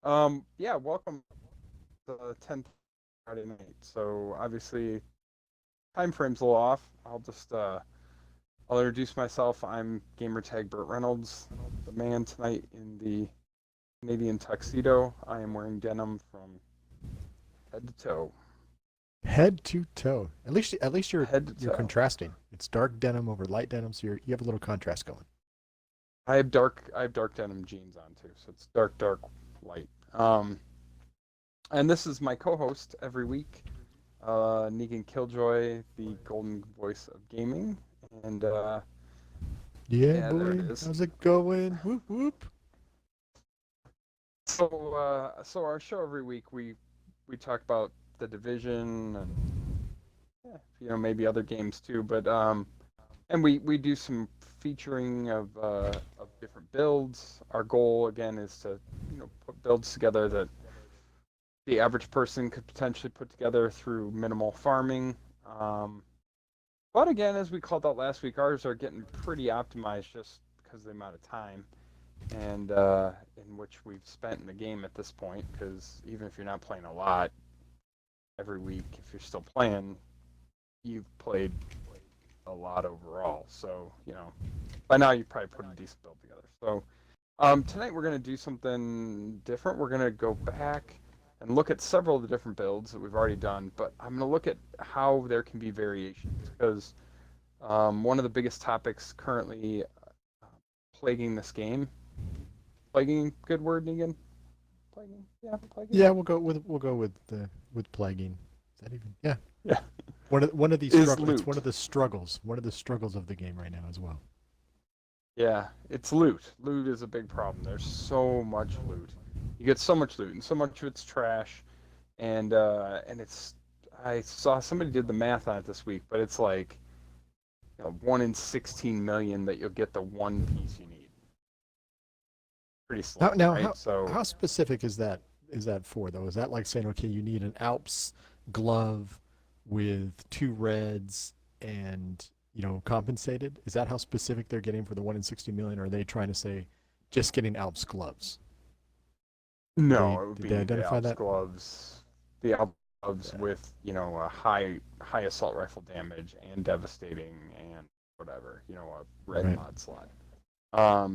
Yeah, welcome to the 10th Friday night. So obviously, time frame's a little off. I'll introduce myself. I'm gamertag Burt Reynolds, the man tonight in the Canadian tuxedo. I am wearing denim from head to toe. Head to toe. At least Head to you're toe. contrasting. It's dark denim over light denim, so you have a little contrast going. I have dark denim jeans on too, so it's dark, light. And this is my co-host every week, Negan Killjoy, the golden voice of gaming, and Yeah, yeah, there it boy. is. How's it going? Whoop whoop. So our show every week we talk about the division and maybe other games too, but and we do some featuring of different builds. Our goal again is to put builds together that the average person could potentially put together through minimal farming. Um, but again, as we called out last week, ours are getting pretty optimized just because of the amount of time and in which we've spent in the game at this point. Because even if you're not playing a lot every week, if you're still playing, you've played a lot overall. So by now you've probably put a decent build together. So tonight we're gonna do something different. We're gonna go back and look at several of the different builds that we've already done, but I'm gonna look at how there can be variations because one of the biggest topics currently plaguing this game. Plaguing, good word, Negan? Plaguing? Yeah, plaguing? Yeah, we'll go with plaguing. Is that even? Yeah. Yeah. One of these Is struggles. It's one loot. of the struggles. One of the struggles of the game right now as well. Yeah, it's loot. Loot is a big problem. There's so much loot. You get so much loot, and so much of it's trash. And it's I saw somebody did the math on it this week, but it's like 1 in 16 million that you'll get the one piece you need. Pretty How slim, now right? So how specific is that for though? Is that like saying okay, you need an Alps glove with two reds and compensated? Is that how specific they're getting for the 1 in 60 million? Or are they trying to say just getting Alps gloves? no, it would Did they be the identify Alps that? gloves, the Alps gloves Yeah. with a high assault rifle damage and devastating and whatever, a red Right. mod slot.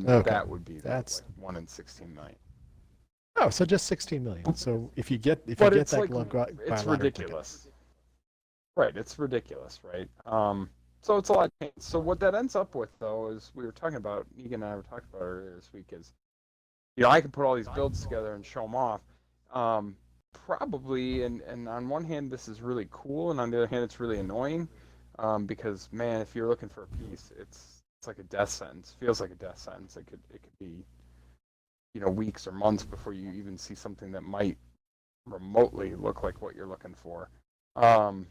Okay. That would be the That's like 1 in 16 million. oh, so just 16 million. So if you But get it's that like glove, buy a it's lottery ticket. ridiculous, right? It's ridiculous, right? So it's a lot of change. So what that ends up with, though, is we were talking about. Egan and I were talking about earlier this week. Is I can put all these builds together and show them off. Um, Probably, and on one hand, this is really cool, and on the other hand, it's really annoying. Because man, if you're looking for a piece, it's like a death sentence. Feels like a death sentence. It could be weeks or months before you even see something that might remotely look like what you're looking for. Um,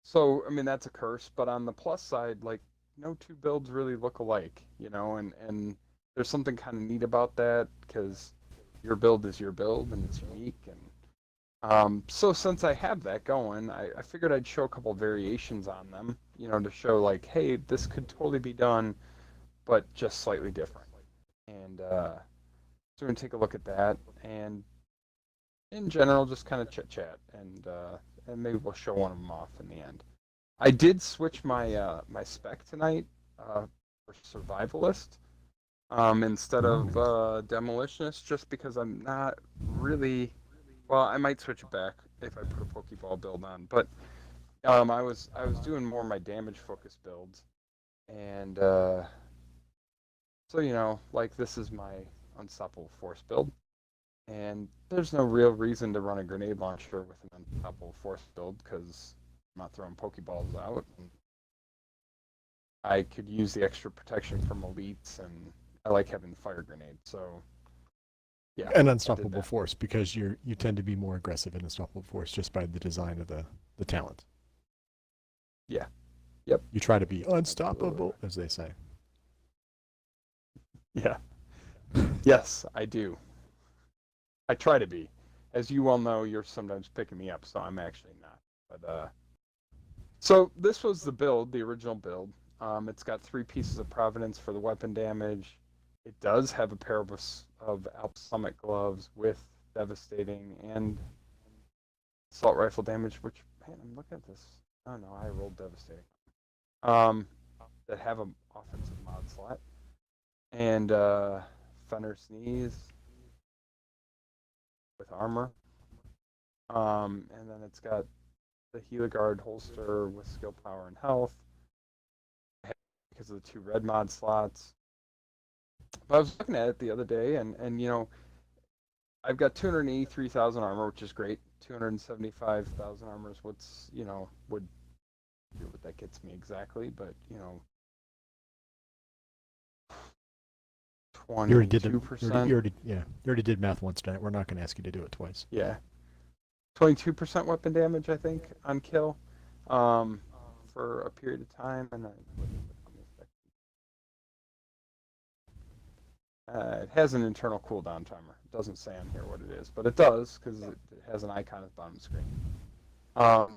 so I mean that's a curse, but on the plus side, like no two builds really look alike, and there's something kind of neat about that because your build is your build and it's unique. And so since I have that going, I figured I'd show a couple variations on them, to show like, hey, this could totally be done, but just slightly different. And so we're gonna take a look at that, and in general, just kind of chit chat, and maybe we'll show one of them off in the end. I did switch my spec tonight for survivalist instead of Ooh. demolitionist, just because I'm not really. Well, I might switch it back if I put a Pokeball build on, but I was doing more of my damage focused builds, and so like this is my unstoppable force build. And there's no real reason to run a grenade launcher with an unstoppable force build because I'm not throwing Pokeballs out. And I could use the extra protection from elites, and I like having the fire grenade. So yeah, An I did unstoppable that. force because you tend to be more aggressive in unstoppable force just by the design of the talent. Yeah, yep, You try to be absolutely. unstoppable, as they say. Yeah, yes, I do. I try to be. As you well know, you're sometimes picking me up, so I'm actually not. But so this was the build, the original build. It's got three pieces of providence for the weapon damage. It does have a pair of of Alp Summit gloves with devastating and assault rifle damage. Which, man, I'm looking at this. Oh no, I rolled devastating. Um, that have an offensive mod slot and Fenner Sneeze with armor. And then it's got the Heligard holster with skill, power, and health because of the 2 red mod slots. But I was looking at it the other day, and I've got 283,000 armor, which is great. 275,000 armor is what's would do what that gets me exactly, but 22%. You already did math once tonight. We're not going to ask you to do it twice. Yeah, 22% weapon damage, I think, on kill, for a period of time, and then it has an internal cooldown timer. It doesn't say on here what it is, but it does because it has an icon at the bottom of the screen.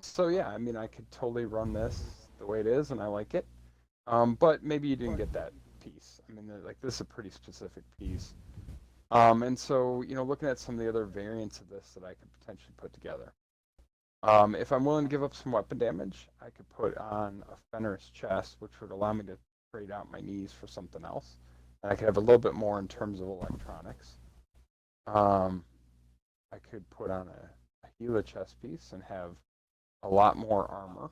So yeah, I mean, I could totally run this the way it is, and I like it. But maybe you didn't get that piece. I mean, like, this is a pretty specific piece. And so, looking at some of the other variants of this that I could potentially put together. If I'm willing to give up some weapon damage, I could put on a Fenris chest, which would allow me to trade out my knees for something else. And I could have a little bit more in terms of electronics. I could put on a Gila chest piece and have a lot more armor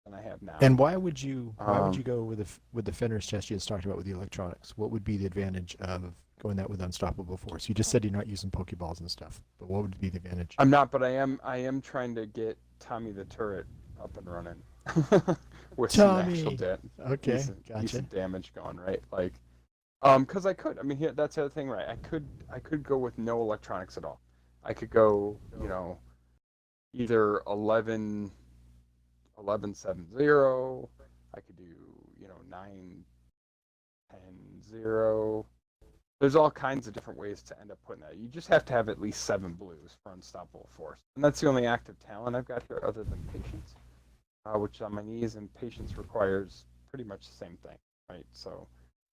than I have now. And why would you go with the Fenris chest you just talked about with the electronics? What would be the advantage of going that with Unstoppable Force? You just said you're not using Pokeballs and stuff, but what would be the advantage? I'm not, but I am trying to get Tommy the Turret up and running with some actual decent damage going, right? Like, because I could. I mean, here, that's the other thing, right? I could go with no electronics at all. I could go, either 11.7.0. I could do, 9.10.0. There's all kinds of different ways to end up putting that. You just have to have at least 7 blues for Unstoppable Force. And that's the only active talent I've got here other than Patience, which on my knees, and Patience requires pretty much the same thing, right? So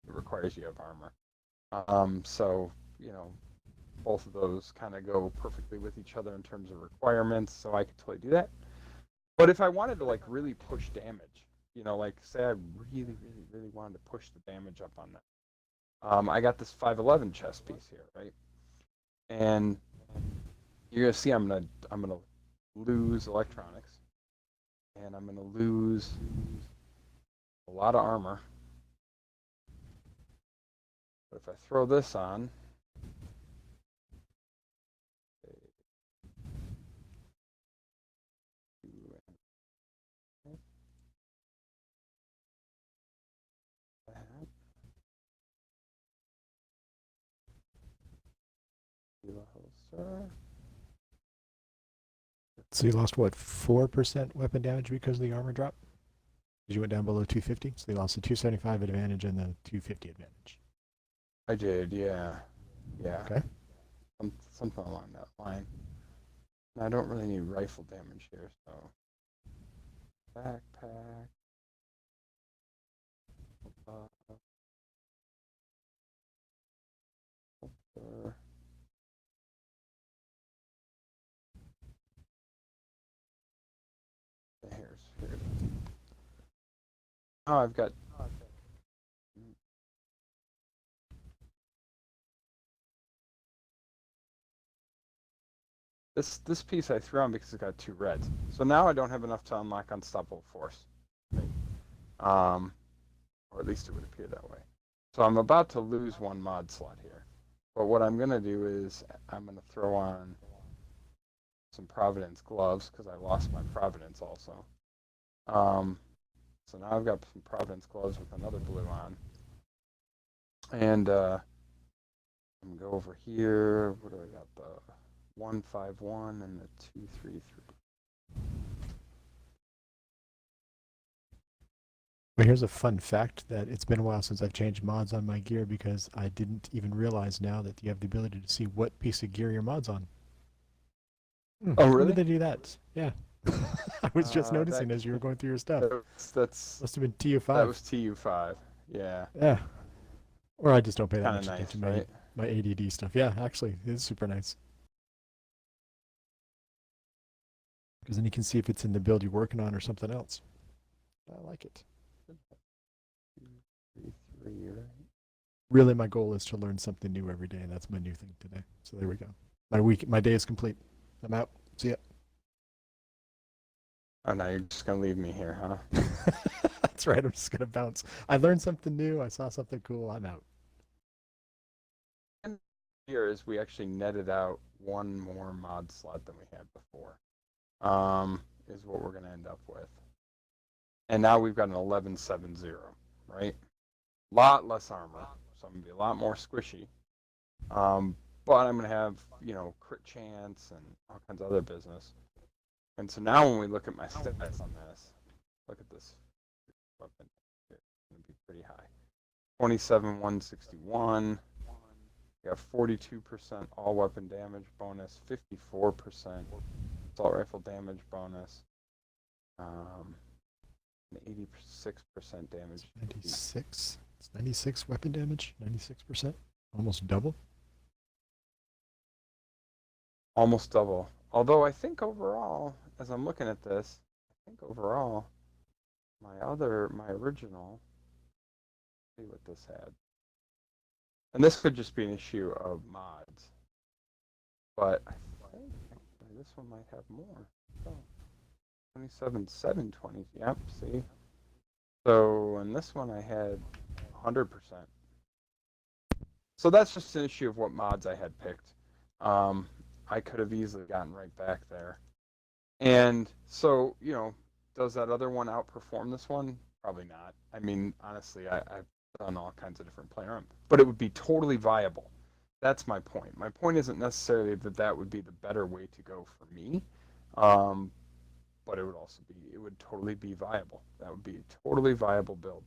it requires you have armor. So, both of those kind of go perfectly with each other in terms of requirements, so I could totally do that. But if I wanted to, like, really push damage, like, say I really, really, really wanted to push the damage up on that, I got this 511 chest piece here, right? And you're gonna see I'm gonna lose electronics, and I'm gonna lose a lot of armor. But if I throw this on, So you lost what, 4% weapon damage because of the armor drop? Because you went down below 250, so you lost the 275 advantage and the 250 advantage. I did, yeah. Okay. Something along that line. And I don't really need rifle damage here, so backpack. Here it is. Oh, I've got. This piece I threw on because it's got 2 reds. So now I don't have enough to unlock Unstoppable Force. Or at least it would appear that way. So I'm about to lose 1 mod slot here. But what I'm going to do is I'm going to throw on some Providence gloves because I lost my Providence also. So now I've got some Providence gloves with another blue on. And I'm going to go over here. What do I got? The 151 and the 233. Well, here's a fun fact that it's been a while since I've changed mods on my gear because I didn't even realize now that you have the ability to see what piece of gear your mod's on. Oh, really? When did they do that? Yeah. I was just noticing as you were going through your stuff. That's must have been TU5. That was TU5. Yeah. Yeah. Or I just don't pay that Kinda much nice, attention. right? my ADD stuff. Yeah, actually, it's super nice. Because then you can see if it's in the build you're working on or something else. I like it. 3, right? Really, my goal is to learn something new every day, and that's my new thing today. So there we go. My day is complete. I'm out. See ya. Oh, now you're just gonna leave me here, huh? That's right. I'm just gonna bounce. I learned something new. I saw something cool. I'm out. And here is we actually netted out one more mod slot than we had before. Is what we're gonna end up with. And now we've got an 1170, right? Lot less armor, so I'm gonna be a lot more squishy. But I'm gonna have, crit chance and all kinds of other business. And so now when we look at my stats on this, look at this weapon. It's gonna be pretty high. 27 161. We have 42% all weapon damage bonus, 54% assault rifle damage bonus, and 86% damage. 96. It's 96 weapon damage. 96%. Almost double. Almost double. Although I think overall, as I'm looking at this, I think overall, my original, let's see what this had. And this could just be an issue of mods. But I think actually this one might have more. Oh, 27, 720. Yep, see? So in this one I had 100%. So that's just an issue of what mods I had picked. I could have easily gotten right back there. And so, does that other one outperform this one? Probably not. I mean, honestly, I've done all kinds of different player, but it would be totally viable. That's my point. My point isn't necessarily that that would be the better way to go for me, but it would totally be viable. That would be a totally viable build.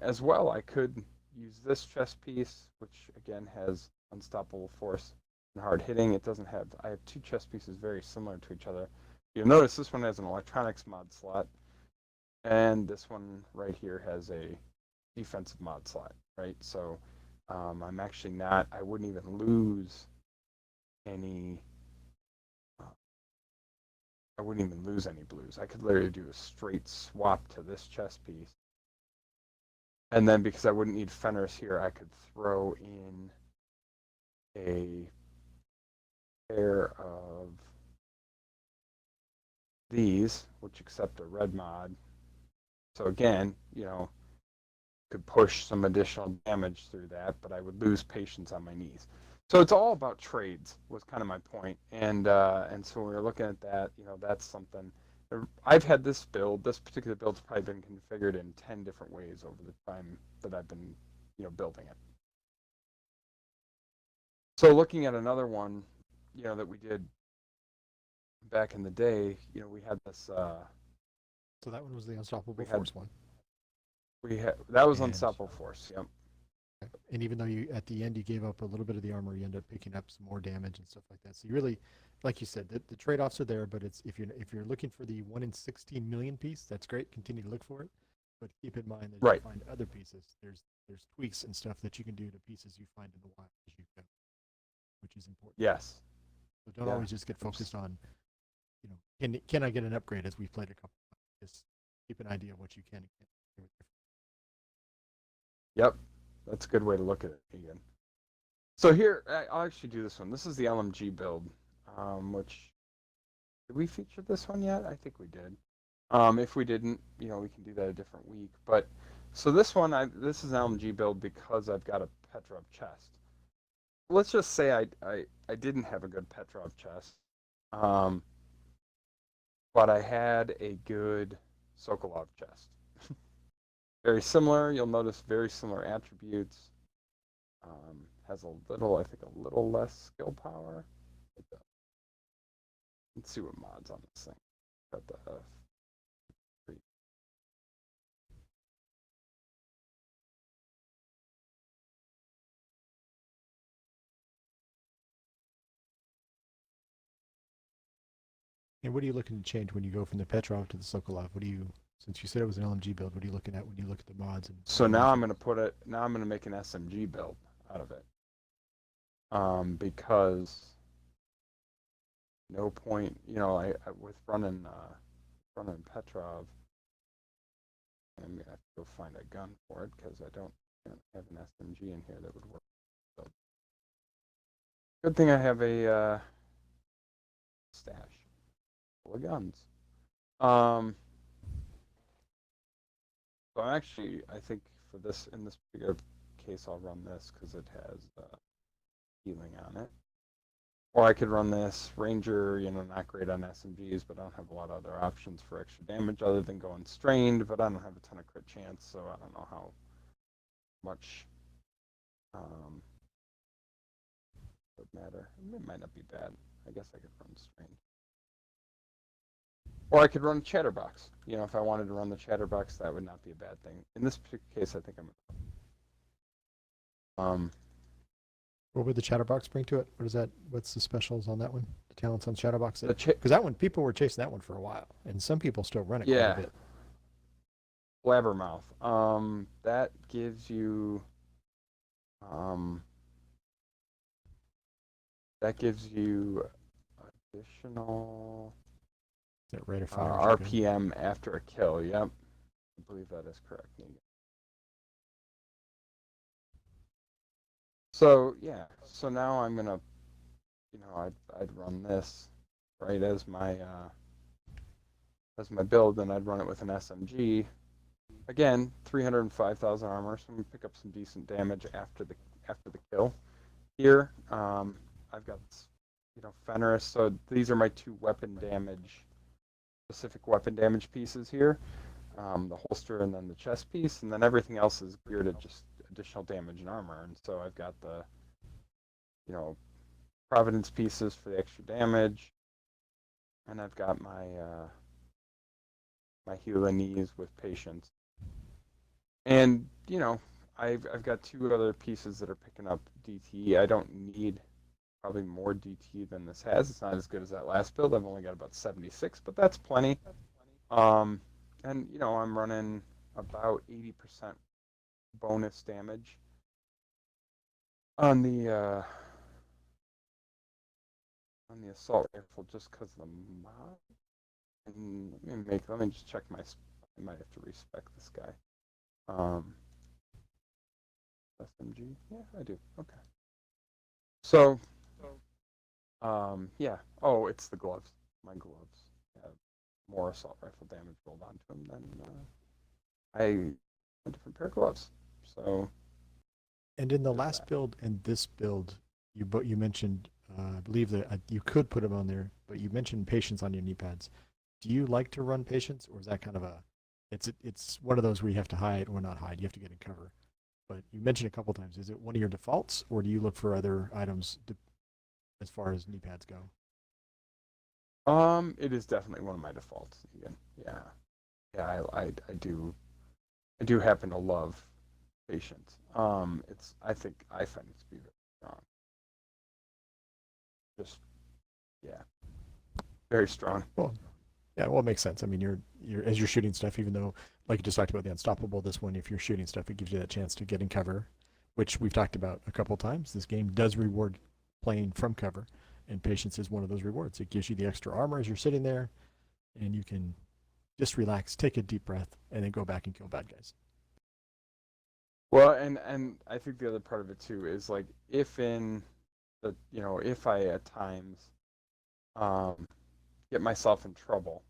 As well, I could use this chest piece, which again has unstoppable force and hard hitting. It doesn't have. I have two chest pieces very similar to each other. You'll notice this one has an electronics mod slot, and this one right here has a defensive mod slot. Right, so I'm actually not. I wouldn't even lose any. I wouldn't even lose any blues. I could literally do a straight swap to this chest piece. And then because I wouldn't need fenners here, I could throw in a pair of these, which accept a red mod. So again, could push some additional damage through that, but I would lose patience on my knees. So it's all about trades was kind of my point. And so when we were looking at that, that's something. I've had this particular build's probably been configured in 10 different ways over the time that I've been, building it. So looking at another one, that we did back in the day, we had this. So that one was the Unstoppable Force one. That was Unstoppable Force. Yep. And even though at the end you gave up a little bit of the armor, you end up picking up some more damage and stuff like that. So you really, like you said, the trade-offs are there. But it's if you're looking for the 1 in 16 million piece, that's great. Continue to look for it. But keep in mind that right. you find other pieces. There's tweaks and stuff that you can do to pieces you find in the wild as you go, which is important. Yes. So don't always just get focused on, can I get an upgrade as we've played a couple of times. Just keep an idea of what you can and can't do with different. Yep. That's a good way to look at it, Egan. So here, I'll actually do this one. This is the LMG build, which, did we feature this one yet? I think we did. If we didn't, we can do that a different week. But, so this one, this is an LMG build because I've got a Petrov chest. Let's just say I didn't have a good Petrov chest, but I had a good Sokolov chest. Very similar. You'll notice very similar attributes. Has I think a little less skill power. Let's see what mods on this thing. Got the And what are you looking to change when you go from the Petrov to the Sokolov? Since you said it was an LMG build, what are you looking at when you look at the mods? So now I'm going to make an SMG build out of it. because no point, I with running Petrov, I'm gonna have to go find a gun for it because I don't have an SMG in here that would work. So good thing I have a stash full of guns. Um, so actually, I think for this in this particular case, I'll run this because it has healing on it. Or I could run this Ranger, not great on SMGs, but I don't have a lot of other options for extra damage other than going strained, but I don't have a ton of crit chance, so I don't know how much um, would matter. It might not be bad. I guess I could run strained. Or I could run Chatterbox. If I wanted to run the Chatterbox, that would not be a bad thing. In this particular case, I think I'm. What would the Chatterbox bring to it? What is that? What's the specials on that one? The talents on Chatterbox? The Because that one, people were chasing that one for a while, and some people still run it quite a yeah, bit. Blabbermouth. That gives you. Um, that gives you additional Is that rate of fire? Or something? RPM after a kill. Yep, I believe that is correct, Negan. So yeah, so now I'm gonna, I'd run this right as my build, and I'd run it with an SMG. Again, 305,000 armor, so I'm gonna pick up some decent damage after the kill. Here, I've got Fenris. So these are my two specific weapon damage pieces here. The holster and then the chest piece, and then everything else is geared at just additional damage and armor. And so I've got the, Providence pieces for the extra damage, and I've got my healing knees with patience. And I've got two other pieces that are picking up DT. I don't need probably more DT than this has. It's not as good as that last build. I've only got about 76, but that's plenty. And I'm running about 80% bonus damage on the assault rifle just because the mod. And let me just check I might have to respec this guy. SMG? Yeah, I do. Okay. So, yeah. Oh, it's the gloves. My gloves have more assault rifle damage rolled onto them than a different pair of gloves. So. And in the last That. build and this build, you mentioned, I believe that you could put them on there, but you mentioned patience on your knee pads. Do you like to run patience, or is that kind of it's one of those where you have to hide or not hide? You have to get in cover. But you mentioned a couple times. Is it one of your defaults, or do you look for other items as far as knee pads go? It is definitely one of my defaults. Again, yeah, yeah. I do happen to love patience. I find it to be very strong. Just yeah, very strong. Well, yeah, well, it makes sense. I mean, you're as you're shooting stuff, even though, like you just talked about the unstoppable, this one, if you're shooting stuff, it gives you that chance to get in cover, which we've talked about a couple times. This game does reward playing from cover, and patience is one of those rewards. It gives you the extra armor as you're sitting there, and you can just relax, take a deep breath, and then go back and kill bad guys. Well, and I think the other part of it too is like if I at times um get myself in trouble,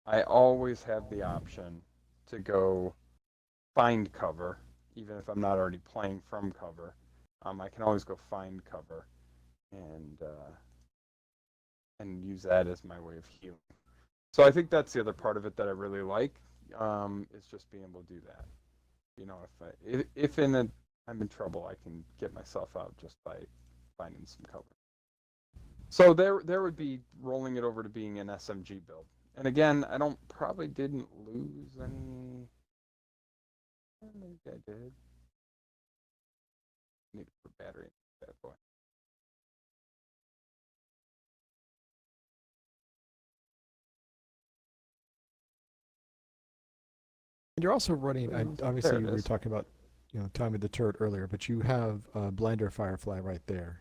I always have the option to go find cover, even if I'm not already playing from cover. I can always go find cover and use that as my way of healing. So I think that's the other part of it that I really like, is just being able to do that. If I'm in trouble, I can get myself out just by finding some cover. So there would be rolling it over to being an SMG build. And again, I don't probably didn't lose any. Maybe I did. Need to put battery in that boy. And you're also running. There Obviously, it we were is. talking about, Tommy the turret earlier, but you have Blender Firefly right there.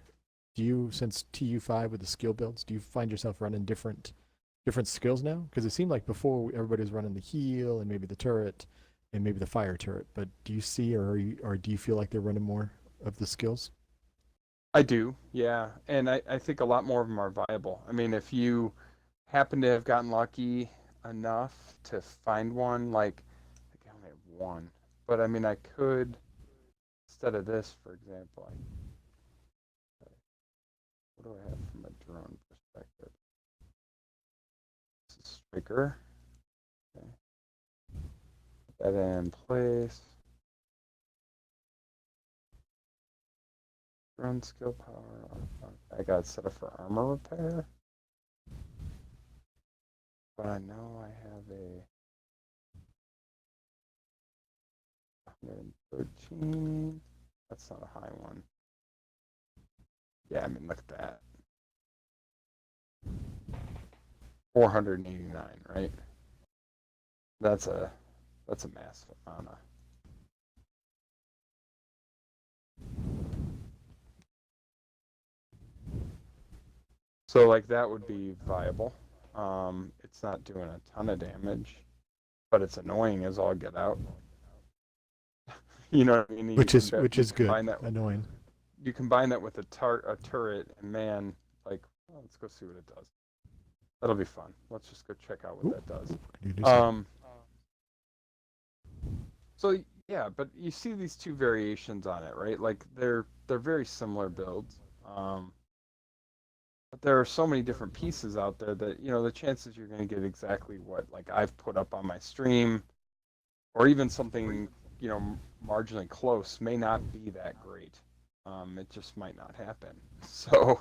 Do you, since TU5 with the skill builds, do you find yourself running different skills now? Because it seemed like before everybody was running the heal and maybe the turret and maybe the fire turret. But do you see or do you feel like they're running more of the skills? I do, yeah, and I think a lot more of them are viable. I mean, if you happen to have gotten lucky enough to find one, like I think I only have one, but I mean, I could instead of this, for example, what do I have from a drone perspective? This is striker. Okay. Put that in place. Drone skill power. I got it set up for armor repair. But I know I have a 113. That's not a high one. Yeah, I mean, look at that. 489, right? That's a massive amount of. So like that would be viable. It's not doing a ton of damage, but it's annoying as all get out. You know what I mean? Which You is good. combine that Annoying. you combine that with a turret, and man, like, well, let's go see what it does. That'll be fun. Let's just go check out what Ooh, that does. you do something. So yeah, but you see these two variations on it, right? Like they're very similar builds. But there are so many different pieces out there that the chances you're going to get exactly what like I've put up on my stream, or even something marginally close, may not be that great. It just might not happen. So,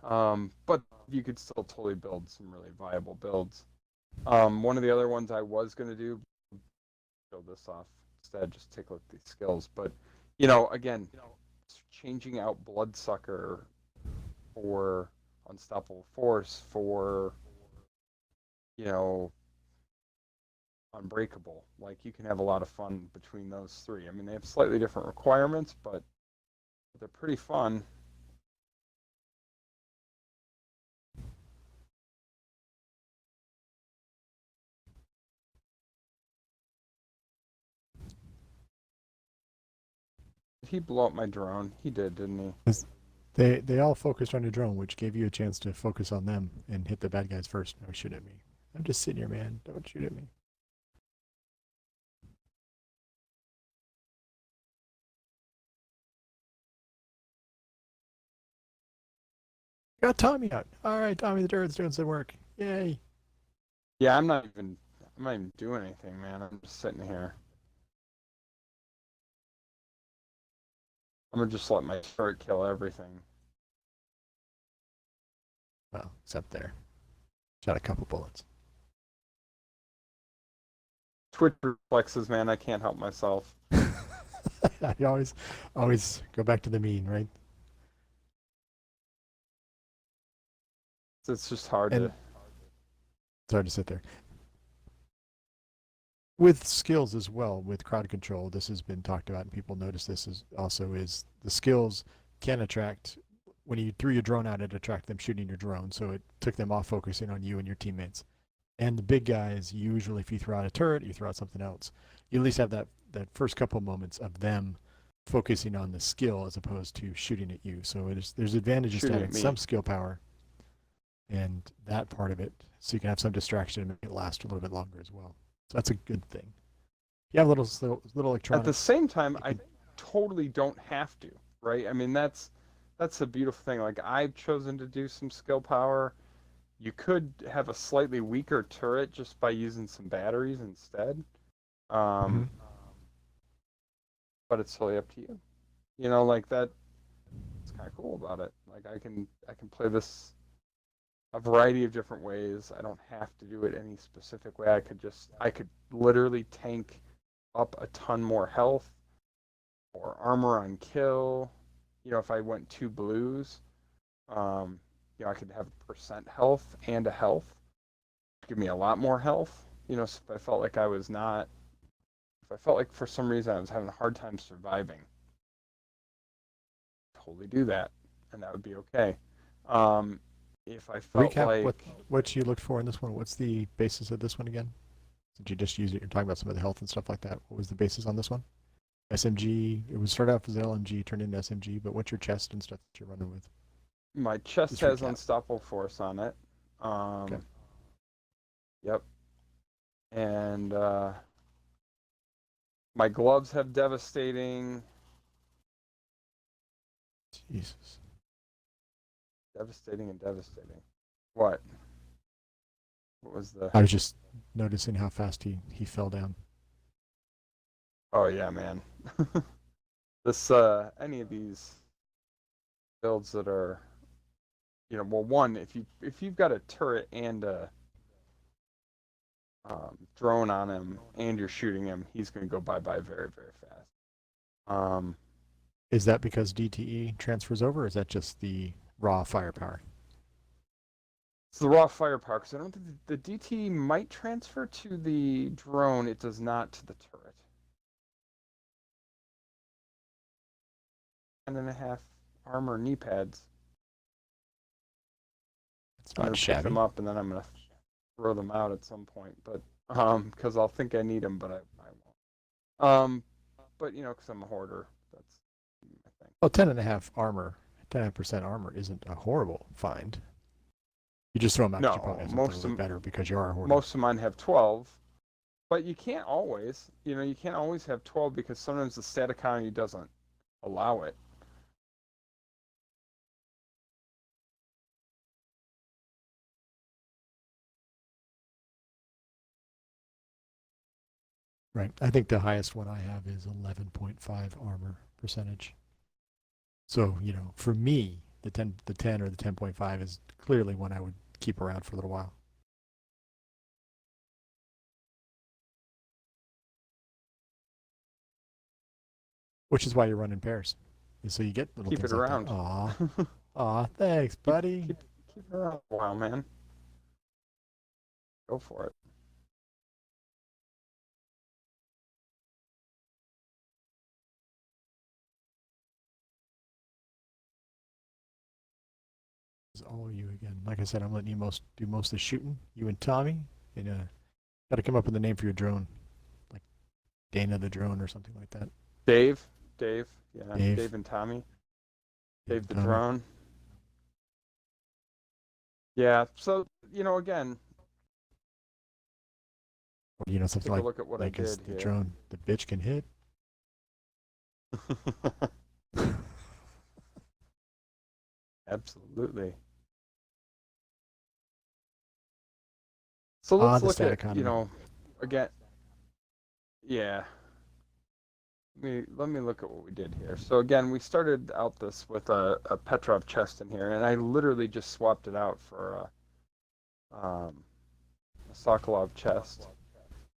but you could still totally build some really viable builds. One of the other ones I was going to do, build this off instead, just take a look at these skills. But, again, changing out Bloodsucker for Unstoppable Force for, you know, Unbreakable. Like, you can have a lot of fun between those three. I mean, they have slightly different requirements, but they're pretty fun. Did he blow up my drone? He did, didn't he? 'Cause they all focused on your drone, which gave you a chance to focus on them and hit the bad guys first. Don't shoot at me. I'm just sitting here, man. Don't shoot at me. Got Tommy out. All right, Tommy the turret's doing some work. Yay. Yeah, I'm not even doing anything, man. I'm just sitting here. I'm gonna just let my turret kill everything. Well, except there. Shot a couple bullets. Twitch reflexes, man. I can't help myself. You always go back to the mean, right? It's just hard And to. it's hard to sit there. With skills as well, with crowd control, this has been talked about, and people notice this is the skills can attract. When you threw your drone out, it attracted them shooting your drone, so it took them off focusing on you and your teammates. And the big guys, usually, if you throw out a turret, you throw out something else. You at least have that first couple moments of them focusing on the skill as opposed to shooting at you. So there's advantages to Shooting having at me. some skill power and that part of it, so you can have some distraction and make it last a little bit longer as well. So that's a good thing. You have little At the electronics. same time, I totally don't have to, right? I mean, that's a beautiful thing. Like I've chosen to do some skill power. You could have a slightly weaker turret just by using some batteries instead. Mhm. Um, but it's totally up to you. Like that. It's kind of cool about it. Like I can play this a variety of different ways. I don't have to do it any specific way. I could literally tank up a ton more health or armor on kill. If I went two blues, um, I could have a percent health and a health. Give me a lot more health. So if I felt like if I felt like for some reason I was having a hard time surviving, totally do that. and that would be okay. Um, if I felt Recap like what you looked for in this one. What's the basis of this one again? Did you just use it? You're talking about some of the health and stuff like that. What was the basis on this one? SMG. It would start off as LMG, turn into SMG. But what's your chest and stuff that you're running with? my chest Just has recap. unstoppable force on it. Okay. Yep, and my gloves have devastating, Jesus. devastating, and devastating. What? What was the? I was just noticing how fast he fell down. Oh yeah, man. This any of these builds that are, well, one, if you've got a turret and a drone on him and you're shooting him, he's going to go bye bye very very fast. Um, Is that because DTE transfers over, or is that just the raw firepower? it's the raw firepower because I don't think the DT might transfer to the drone. It does not to the turret. 10.5 armor knee pads. It's I'm not gonna pick them shabby. up and then I'm gonna throw them out at some point, but because I'll think I need them, but I won't. But because I'm a hoarder, that's my thing. Well, 10.5 armor, 10.5% armor isn't a horrible find. You just throw them out because you probably No, have something a little bit better because you are a hoarder. most of mine have 12, but you can't always. You can't always have 12 because sometimes the stat economy doesn't allow it. Right. I think the highest one I have is 11.5 armor percentage. So, for me, the ten or the 10.5 is clearly one I would keep around for a little while. Which is why you run in pairs. And so you get little Keep things it like that. around. Aw. Aw, thanks, keep buddy. keep keep it around a while, man. Go for it. It's all you again. Like I said, I'm letting you do most of the shooting. You and Tommy. And got to come up with a name for your drone. Like Dana the drone or something like that. Dave, Dave, yeah, Dave. Dave and Tommy, Dave Dave and the Tommy. drone. Yeah. So again, Or, something take a look at what I like is did the here. drone the bitch can hit. Absolutely. So let's The look stat at, economy. again, yeah. Let me look at what we did here. So again, we started out this with a Petrov chest in here, and I literally just swapped it out for a Sokolov chest.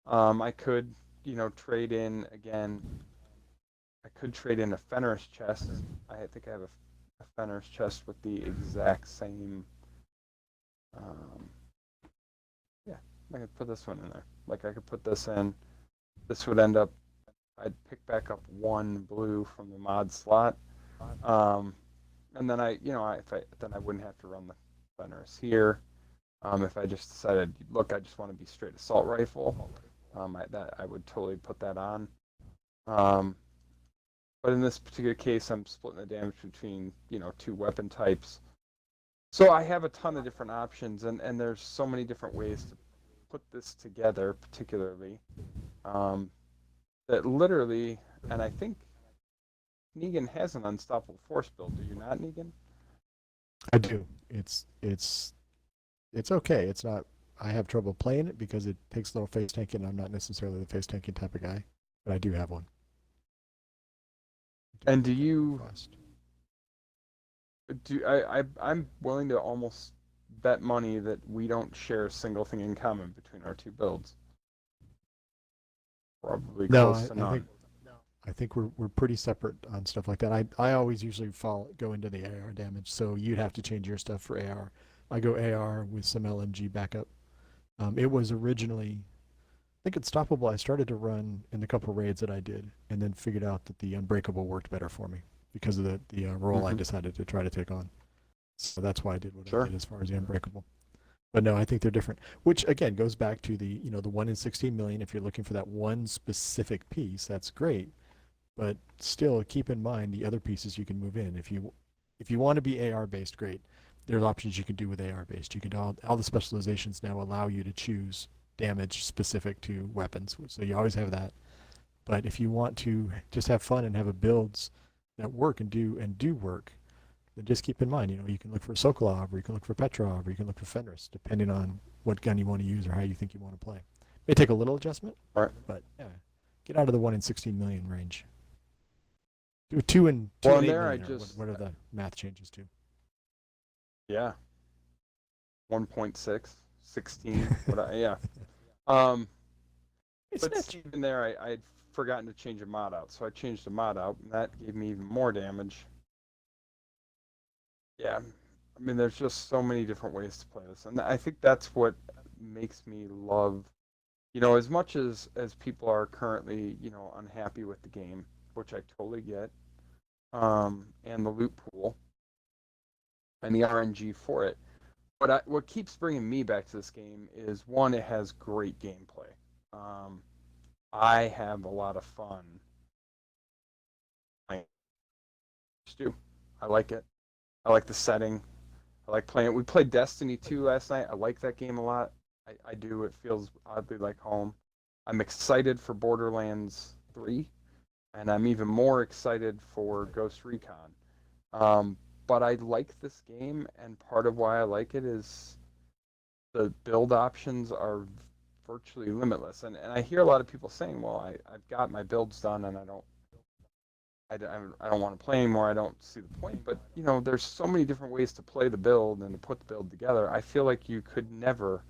I could, trade in again. I could trade in a Fenris chest. I think I have a Fenris chest with the exact same. Um, yeah, I could put this one in there. Like I could put this in. This would end up. I'd pick back up one blue from the mod slot, um, and then then I wouldn't have to run the Fenris here. If I just decided, look, I just want to be straight assault rifle, I would totally put that on. Um, but in this particular case, I'm splitting the damage between two weapon types. So I have a ton of different options, and there's so many different ways to put this together, particularly um, that literally, and I think Negan has an unstoppable force build. Do you not, Negan? I do. It's okay. It's not. I have trouble playing it because it takes a little face tanking. I'm not necessarily the face tanking type of guy, but I do have one. And Pick it up fast. I'm willing to almost bet money that we don't share a single thing in common between our two builds. Probably No, close to none. I think we're pretty separate on stuff like that. I always usually go into the AR damage, so you'd have to change your stuff for AR. I go AR with some LMG backup. It was originally, I think Unstoppable. I started to run in the couple raids that I did, and then figured out that the Unbreakable worked better for me. because of the role I Mhm. decided to try to take on. So that's why I did what I Sure. did as far as the Unbreakable. But no, I think they're different. Which again goes back to the the 1 in 16 million. If you're looking for that one specific piece, that's great. But still, keep in mind the other pieces you can move in. If you want to be AR based, great. There's options you can do with AR based. You can all the specializations now allow you to choose damage specific to weapons, so you always have that. But if you want to just have fun and have a builds that work and do work, then just keep in mind, you can look for Sokolov, or you can look for Petrov, or you can look for Fenris, depending on what gun you want to use or how you think you want to play. May take a little adjustment, Right. but yeah, get out of the 1 in 16 million range. Do two and two Well, and in eight there, I million, or just what are the math changes to? yeah, 1.6, 16. Yeah. Um, It's but not. even there, I'd forgotten to change a mod out, so I changed the mod out, and that gave me even more damage. Yeah, I mean, there's just so many different ways to play this, and I think that's what makes me love. As much as people are currently, unhappy with the game, which I totally get, and the loot pool and the RNG for it. What keeps bringing me back to this game is one, it has great gameplay. Um, I have a lot of fun. I just do. I like it. I like the setting. I like playing it. We played Destiny 2 last night. I like that game a lot. I do. It feels oddly like home. I'm excited for Borderlands 3, and I'm even more excited for Ghost Recon. Um, but I like this game, and part of why I like it is the build options are virtually limitless. And I hear a lot of people saying, well, I've got my builds done, and I don't want to play anymore. I don't see the point. But there's so many different ways to play the build and to put the build together. I feel like you could never,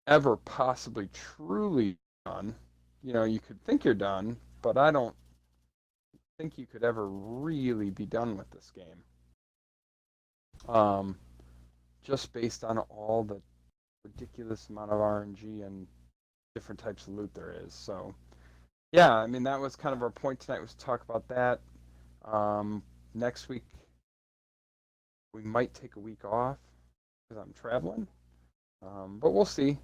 ever possibly truly done. You could think you're done, but I don't think you could ever really be done with this game. Um, just based on all the ridiculous amount of RNG and different types of loot there is. So yeah, I mean that was kind of our point tonight, was to talk about that. Um, Next week we might take a week off because I'm traveling, but we'll see.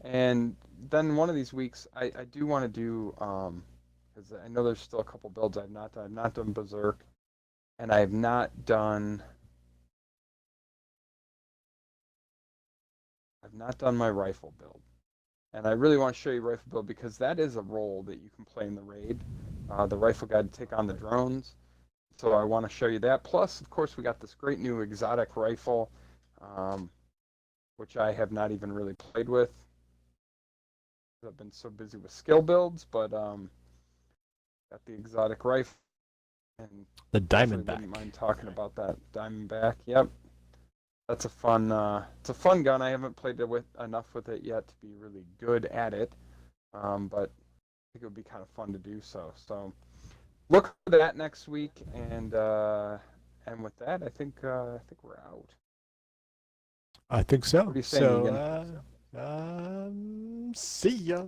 And then one of these weeks, I do want to do, because I know there's still a couple builds I've not done. I've not done Berserk, and I've not done my rifle build. And I really want to show you rifle build because that is a role that you can play in the raid. The rifle guy to take on the drones. So I want to show you that. Plus, of course, we got this great new exotic rifle, um, which I have not even really played with. I've been so busy with skill builds, but got the exotic rifle, and The definitely wouldn't Diamondback. mind talking about that Diamondback. Yep, that's a fun. It's a fun gun. I haven't played it with enough with it yet to be really good at it, but I think it would be kind of fun to do so. So look for that next week, and with that, I think we're out. I think What so. do you say, So, Negan? see ya.